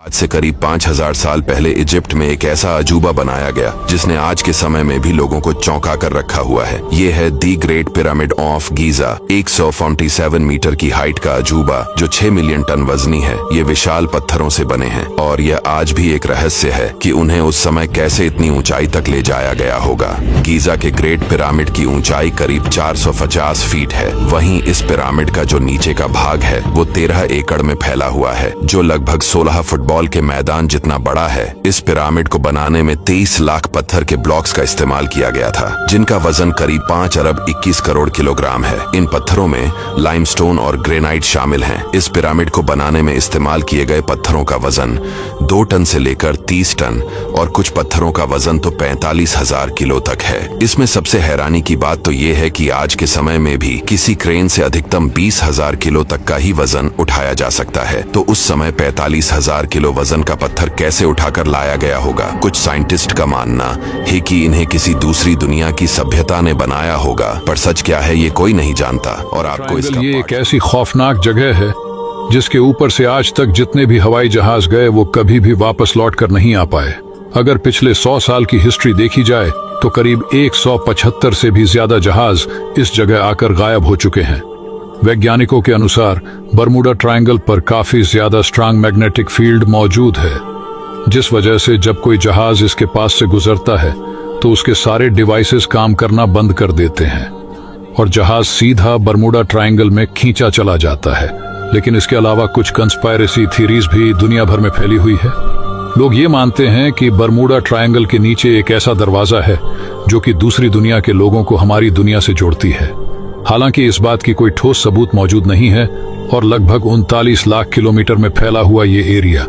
आज से करीब 5000 साल पहले इजिप्ट में एक ऐसा अजूबा बनाया गया जिसने आज के समय में भी लोगों को चौंका कर रखा हुआ है। ये है the great pyramid of Giza, 147 meter की हाइट का अजूबा जो 6 मिलियन टन वजनी है। ये विशाल पत्थरों से बने हैं और यह आज भी एक रहस्य है कि उन्हें उस समय कैसे इतनी ऊंचाई तक ले जाया गया होगा। गीजा के ग्रेट पिरामिड की ऊंचाई करीब 450 फीट है। वहीं इस पिरामिड का जो नीचे का भाग है वो 13 एकड़ में फैला हुआ है, जो लगभग 16 फुटबॉल के मैदान जितना बड़ा है। इस पिरामिड को बनाने में 23 लाख पत्थर के ब्लॉक्स का इस्तेमाल किया गया था, जिनका वजन करीब 5 अरब 21 करोड़ किलोग्राम है। इन पत्थरों में लाइमस्टोन और ग्रेनाइट शामिल हैं। इस पिरामिड को बनाने में इस्तेमाल किए गए पत्थरों का वजन 2 टन से लेकर 30 टन और कुछ पत्थरों का वजन तो 45,000 किलो तक है। इसमें सबसे हैरानी की बात तो ये है कि आज के समय में भी किसी क्रेन से अधिकतम 20,000 किलो तक का ही वजन उठाया जा सकता है। तो उस समय 45,000 किलो वजन का पत्थर कैसे उठाकर लाया गया होगा? कुछ साइंटिस्ट का मानना है कि इन्हें किसी दूसरी दुनिया की सभ्यता ने बनाया होगा, पर सच क्या है ये कोई नहीं जानता। और आपको इसका ये एक ऐसी खौफनाक जगह है जिसके ऊपर से आज तक जितने भी हवाई जहाज गए वो कभी भी वापस लौट कर नहीं आ पाए। अगर पिछले 100 साल की हिस्ट्री देखी जाए तो करीब 175 से भी ज्यादा जहाज इस जगह आकर गायब हो चुके हैं। वैज्ञानिकों के अनुसार बरमूडा ट्रायंगल पर काफी ज्यादा स्ट्रांग मैग्नेटिक फील्ड मौजूद है, जिस वजह से जब कोई जहाज इसके पास से गुजरता है तो उसके सारे डिवाइसेस काम करना बंद कर देते हैं और जहाज सीधा बरमूडा ट्रायंगल में खींचा चला जाता है। लेकिन इसके अलावा कुछ कंस्पायरेसी थ्योरीज भी दुनिया भर में फैली हुई है। लोग ये मानते हैं कि बरमूडा ट्रायंगल के नीचे एक ऐसा दरवाजा है जो कि दूसरी दुनिया के लोगों को हमारी दुनिया से जोड़ती है। हालांकि इस बात की कोई ठोस सबूत मौजूद नहीं है और लगभग 39 लाख किलोमीटर में फैला हुआ ये एरिया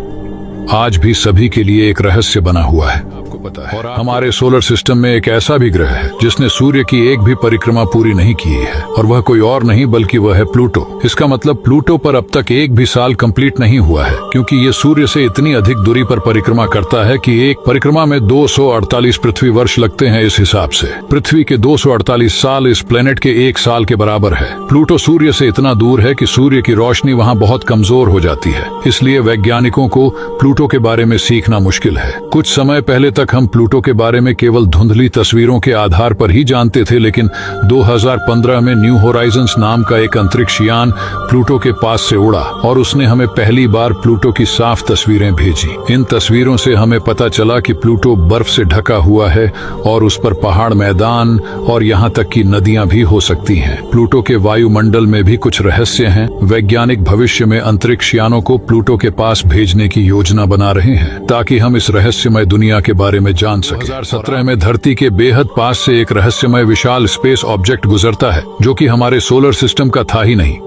आज भी सभी के लिए एक रहस्य बना हुआ है। आपको पता है, हमारे सोलर सिस्टम में एक ऐसा भी ग्रह है जिसने सूर्य की एक भी परिक्रमा पूरी नहीं की है और वह कोई और नहीं बल्कि वह है प्लूटो। इसका मतलब प्लूटो पर अब तक एक भी साल कंप्लीट नहीं हुआ है, क्योंकि ये सूर्य से इतनी अधिक दूरी पर परिक्रमा करता है कि एक परिक्रमा में 248 पृथ्वी वर्ष लगते हैं। इस हिसाब से पृथ्वी के 248 साल इस प्लेनेट के 1 साल के बराबर है। प्लूटो सूर्य से इतना दूर है कि सूर्य की रोशनी वहाँ बहुत कमजोर हो जाती है, इसलिए वैज्ञानिकों को प्लूटो के बारे में सीखना मुश्किल है। कुछ समय पहले तक हम प्लूटो के बारे में केवल धुंधली तस्वीरों के आधार पर ही जानते थे, लेकिन 2015 में न्यू होराइजन्स नाम का एक अंतरिक्ष यान प्लूटो के पास से उड़ा और उसने हमें पहली बार प्लूटो की साफ तस्वीरें भेजी। इन तस्वीरों से हमें पता चला कि प्लूटो बर्फ से ढका हुआ है और उस पर पहाड़, मैदान और यहाँ तक कि नदियां भी हो सकती हैं। प्लूटो के वायुमंडल में भी कुछ रहस्य हैं। वैज्ञानिक भविष्य में अंतरिक्ष यानों को प्लूटो के पास भेजने की योजना बना रहे हैं ताकि हम इस रहस्यमय दुनिया के बारे में जान सकें। 2017 में धरती के बेहद पास से एक रहस्यमय विशाल स्पेस ऑब्जेक्ट गुजरता है जो कि हमारे सोलर सिस्टम का था ही नहीं।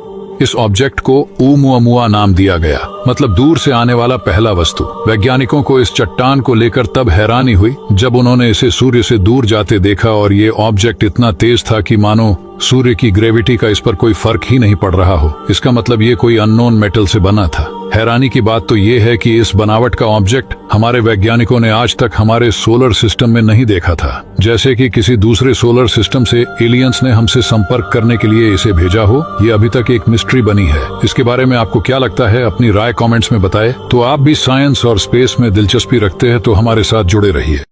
इस ऑब्जेक्ट को ओमुअमुआ नाम दिया गया, मतलब दूर से आने वाला पहला वस्तु। वैज्ञानिकों को इस चट्टान को लेकर तब हैरानी हुई जब उन्होंने इसे सूर्य से दूर जाते देखा और ये ऑब्जेक्ट इतना तेज था कि मानो सूर्य की ग्रेविटी का इस पर कोई फर्क ही नहीं पड़ रहा हो। इसका मतलब ये कोई अननोन मेटल से बना था। हैरानी की बात तो ये है कि इस बनावट का ऑब्जेक्ट हमारे वैज्ञानिकों ने आज तक हमारे सोलर सिस्टम में नहीं देखा था। जैसे कि किसी दूसरे सोलर सिस्टम से एलियंस ने हमसे संपर्क करने के लिए इसे भेजा हो, ये अभी तक एक मिस्ट्री बनी है। इसके बारे में आपको क्या लगता है? अपनी राय कमेंट्स में बताएं। तो आप भी साइंस और स्पेस में दिलचस्पी रखते हैं तो हमारे साथ जुड़े रहिए।